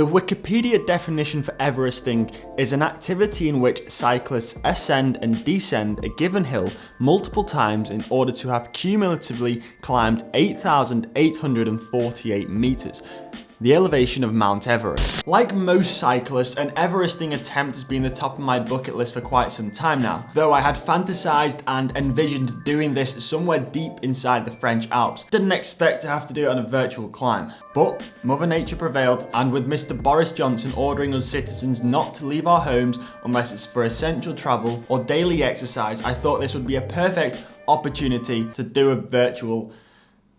The Wikipedia definition for Everesting is an activity in which cyclists ascend and descend a given hill multiple times in order to have cumulatively climbed 8,848 meters, the elevation of Mount Everest. Like most cyclists, an Everesting attempt has been the top of my bucket list for quite some time now, though I had fantasized and envisioned doing this somewhere deep inside the French Alps. Didn't expect to have to do it on a virtual climb. But Mother Nature prevailed, and with Mr. Boris Johnson ordering us citizens not to leave our homes unless it's for essential travel or daily exercise, I thought this would be a perfect opportunity to do a virtual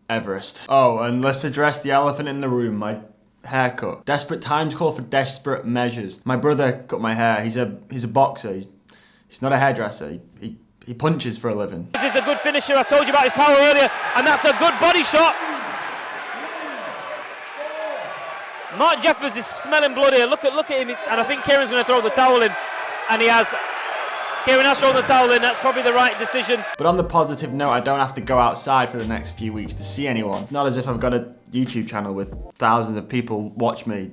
Everest. Oh, and let's address the elephant in the room, my haircut. Desperate times call for desperate measures. My brother cut my hair. He's a boxer. He's not a hairdresser. He punches for a living. This is a good finisher. I told you about his power earlier, and that's a good body shot. Mark Jeffers is smelling blood here. Look at him, and I think Kieran's going to throw the towel in, and he has. Kieran has thrown the towel in. That's probably the right decision. But on the positive note, I don't have to go outside for the next few weeks to see anyone. It's not as if I've got a YouTube channel with thousands of people watch me.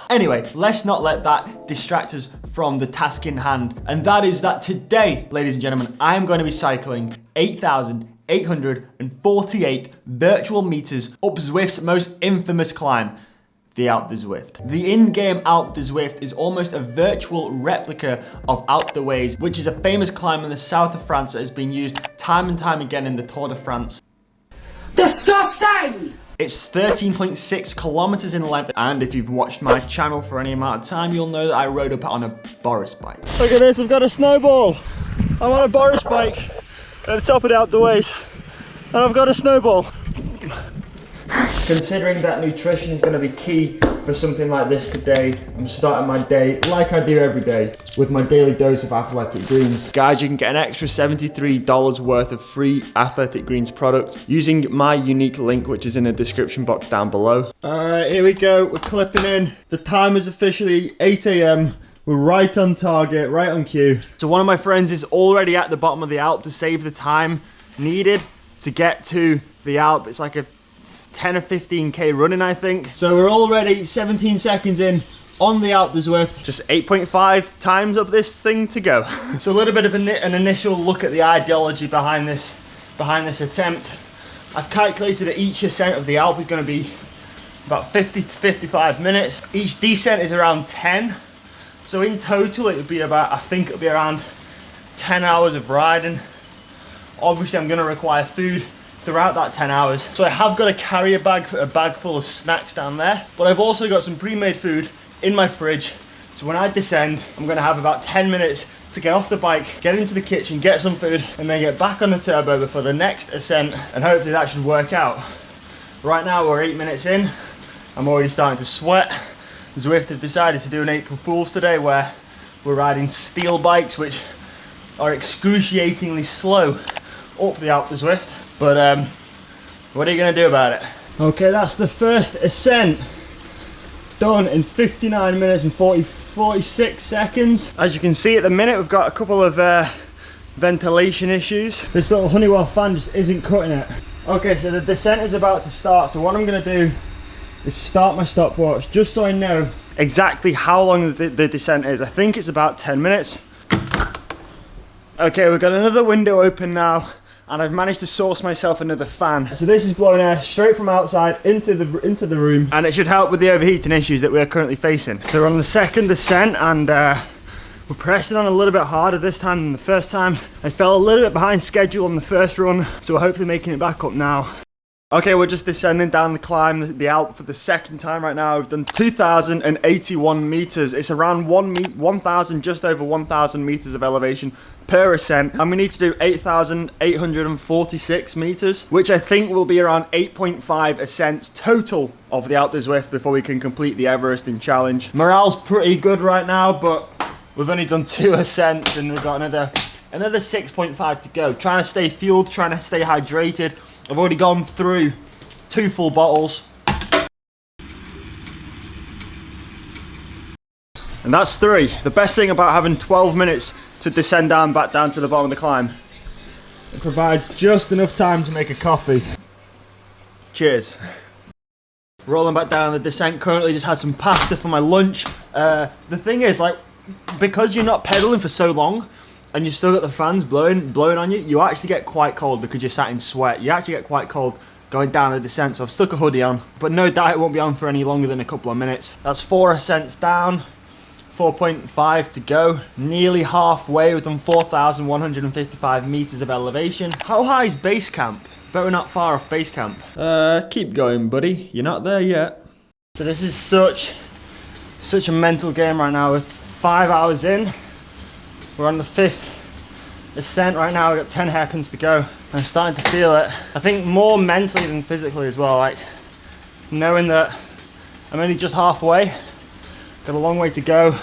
Anyway, let's not let that distract us from the task in hand, and that is that today, ladies and gentlemen, I am going to be cycling 8,848 virtual meters up Zwift's most infamous climb, the Alp D'Zwift. The in-game Alp D'Zwift is almost a virtual replica of Alp D'Huez, which is a famous climb in the south of France that has been used time and time again in the Tour de France. Disgusting! It's 13.6 kilometers in length, and if you've watched my channel for any amount of time, you'll know that I rode up on a Boris bike. Look at this, I've got a snowball. I'm on a Boris bike at the top of the Alp D'Huez, and I've got a snowball. Considering that nutrition is going to be key for something like this today, I'm starting my day like I do every day with my daily dose of Athletic Greens. Guys, you can get an extra $73 worth of free Athletic Greens product using my unique link, which is in the description box down below. Alright, here we go, we're clipping in. The time is officially 8 AM. We're right on target, right on cue. So one of my friends is already at the bottom of the Alp to save the time needed to get to the Alp. It's like a 10 or 15k running, I think. So we're already 17 seconds in on the Alp D'Zwift. Just 8.5 times up this thing to go. So a little bit of an initial look at the ideology behind this attempt. I've calculated that each ascent of the Alp is going to be about 50 to 55 minutes. Each descent is around 10. So in total it would be about, I think it'll be around 10 hours of riding. Obviously I'm going to require food throughout that 10 hours. So I have got a carrier bag, a bag full of snacks down there, but I've also got some pre-made food in my fridge. So when I descend, I'm gonna have about 10 minutes to get off the bike, get into the kitchen, get some food, and then get back on the turbo before the next ascent, and hopefully that should work out. Right now we're 8 minutes in. I'm already starting to sweat. Zwift have decided to do an April Fool's today where we're riding steel bikes, which are excruciatingly slow up the Alp D'Zwift. But what are you going to do about it? Okay, that's the first ascent done in 59 minutes and 46 seconds. As you can see at the minute, we've got a couple of ventilation issues. This little Honeywell fan just isn't cutting it. Okay, so the descent is about to start. So what I'm going to do is start my stopwatch just so I know exactly how long the descent is. I think it's about 10 minutes. Okay, we've got another window open now, and I've managed to source myself another fan. So this is blowing air straight from outside into the room, and it should help with the overheating issues that we're currently facing. So we're on the second ascent, and we're pressing on a little bit harder this time than the first time. I fell a little bit behind schedule on the first run, so we're hopefully making it back up now. Okay, we're just descending down the climb, the Alp, for the second time right now. We've done 2,081 meters. It's around 1,000, just over 1,000 meters of elevation per ascent. And we need to do 8,846 meters, which I think will be around 8.5 ascents total of the Alp D'Zwift before we can complete the Everesting challenge. Morale's pretty good right now, but we've only done 2 ascents and we've got another 6.5 to go. Trying to stay fueled, trying to stay hydrated. I've already gone through 2 full bottles. And that's 3. The best thing about having 12 minutes to descend down, back down to the bottom of the climb, it provides just enough time to make a coffee. Cheers. Rolling back down the descent. Currently just had some pasta for my lunch. The thing is, like, because you're not pedaling for so long and you've still got the fans blowing on you, you actually get quite cold because you're sat in sweat. You actually get quite cold going down the descent, so I've stuck a hoodie on, but no doubt it won't be on for any longer than a couple of minutes. That's 4 ascents down, 4.5 to go, nearly halfway. We've done 4,155 meters of elevation. How high is base camp? Bet we're not far off base camp. Keep going, buddy. You're not there yet. So this is such a mental game right now. We're 5 hours in. We're on the 5th ascent right now. We've got 10 hairpins to go. I'm starting to feel it. I think more mentally than physically as well. Like knowing that I'm only just halfway. Got a long way to go.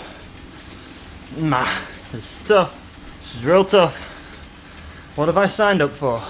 This is tough. This is real tough. What have I signed up for?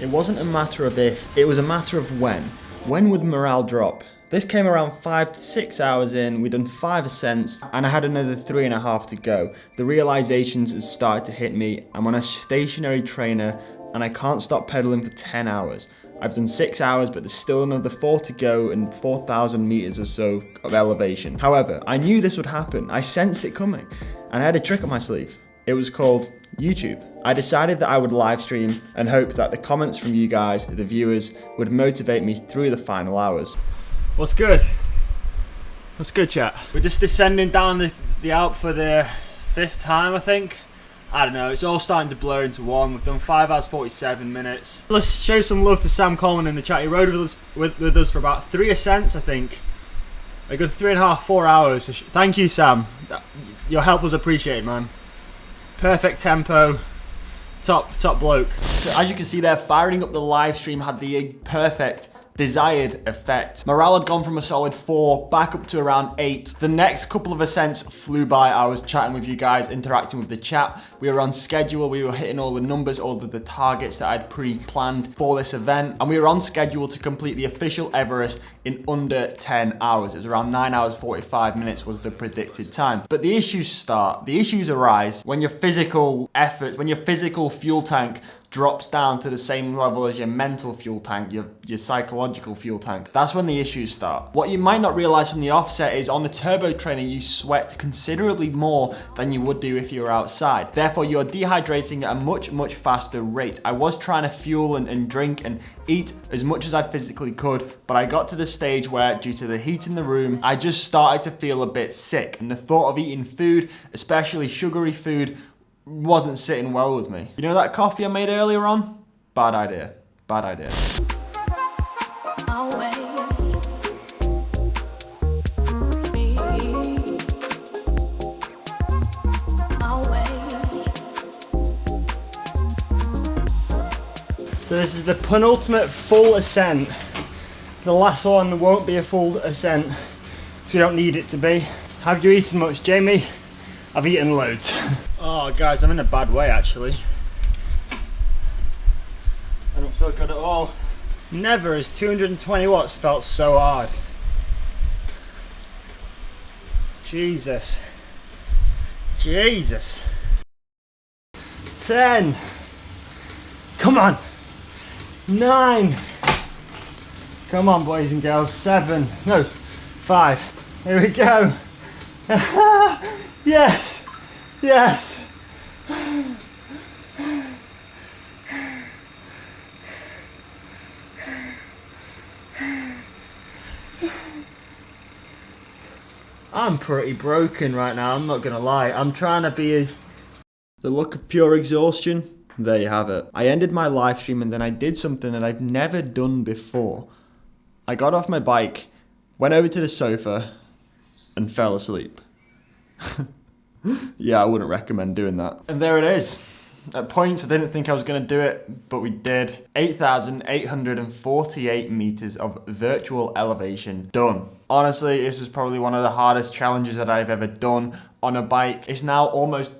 It wasn't a matter of if, it was a matter of when. When would morale drop? This came around 5 to 6 hours in, we'd done 5 ascents, and I had another 3.5 to go. The realizations had started to hit me. I'm on a stationary trainer, and I can't stop pedaling for 10 hours. I've done 6 hours, but there's still another 4 to go and 4,000 meters or so of elevation. However, I knew this would happen. I sensed it coming, and I had a trick up my sleeve. It was called YouTube. I decided that I would live stream and hope that the comments from you guys, the viewers, would motivate me through the final hours. What's good? What's good, chat? We're just descending down the Alp for the 5th time, I think. I don't know, it's all starting to blur into one. We've done 5 hours 47 minutes. Let's show some love to Sam Coleman in the chat. He rode with us for about 3 ascents, I think. A good 3.5, 4 hours. Thank you, Sam. Your help was appreciated, man. Perfect tempo. Top bloke. So as you can see there, firing up the live stream had the perfect desired effect. Morale had gone from a solid 4 back up to around 8. The next couple of ascents flew by. I was chatting with you guys, interacting with the chat. We were on schedule. We were hitting all the numbers, all of the targets that I'd pre-planned for this event. And we were on schedule to complete the official Everest in under 10 hours. It was around 9 hours 45 minutes was the predicted time. But the issues start. The issues arise when your physical efforts, when your physical fuel tank drops down to the same level as your mental fuel tank, your psychological fuel tank. That's when the issues start. What you might not realize from the offset is on the turbo trainer, you sweat considerably more than you would do if you were outside. Therefore, you're dehydrating at a much faster rate. I was trying to fuel and drink and eat as much as I physically could, but I got to the stage where, due to the heat in the room, I just started to feel a bit sick. And the thought of eating food, especially sugary food, wasn't sitting well with me. You know that coffee I made earlier on? Bad idea. Bad idea. So this is the penultimate full ascent. The last one won't be a full ascent, so you don't need it to be. Have you eaten much, Jamie? I've eaten loads. Oh guys, I'm in a bad way actually. I don't feel good at all. Never has 220 watts felt so hard. Jesus. Jesus. 10. Come on. 9. Come on, boys and girls. 7. No, 5. Here we go. Yes. Yes. I'm pretty broken right now, I'm not gonna lie. I'm trying to be the look of pure exhaustion. There you have it. I ended my live stream and then I did something that I've never done before. I got off my bike, went over to the sofa and fell asleep. Yeah, I wouldn't recommend doing that. And there it is. At points I didn't think I was gonna do it, but we did. 8,848 meters of virtual elevation done. Honestly, this is probably one of the hardest challenges that I've ever done on a bike. It's now almost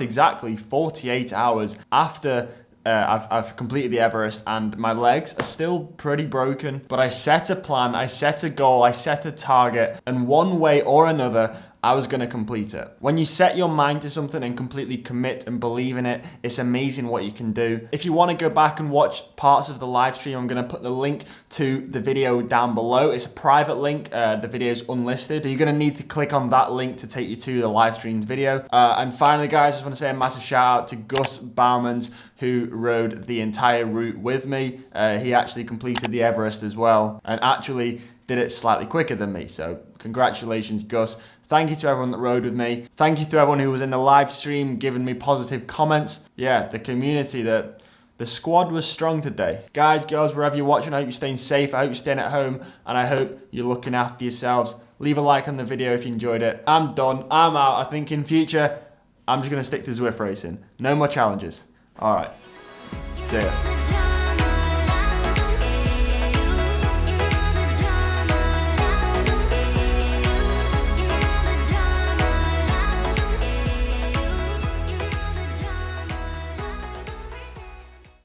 exactly 48 hours after I've completed the Everest and my legs are still pretty broken, but I set a plan, I set a goal, I set a target, and one way or another, I was going to complete it. When you set your mind to something and completely commit and believe in it, it's amazing what you can do. If you want to go back and watch parts of the live stream, I'm going to put the link to the video down below. It's a private link. The video is unlisted. So you're going to need to click on that link to take you to the live stream video. And finally, guys, I just want to say a massive shout out to Gus Bowmans, who rode the entire route with me. He actually completed the Everest as well, and actually did it slightly quicker than me. So congratulations, Gus. Thank you to everyone that rode with me. Thank you to everyone who was in the live stream giving me positive comments. Yeah, the community, the squad was strong today. Guys, girls, wherever you're watching, I hope you're staying safe. I hope you're staying at home, and I hope you're looking after yourselves. Leave a like on the video if you enjoyed it. I'm done. I'm out. I think in future, I'm just going to stick to Zwift racing. No more challenges. All right. See ya.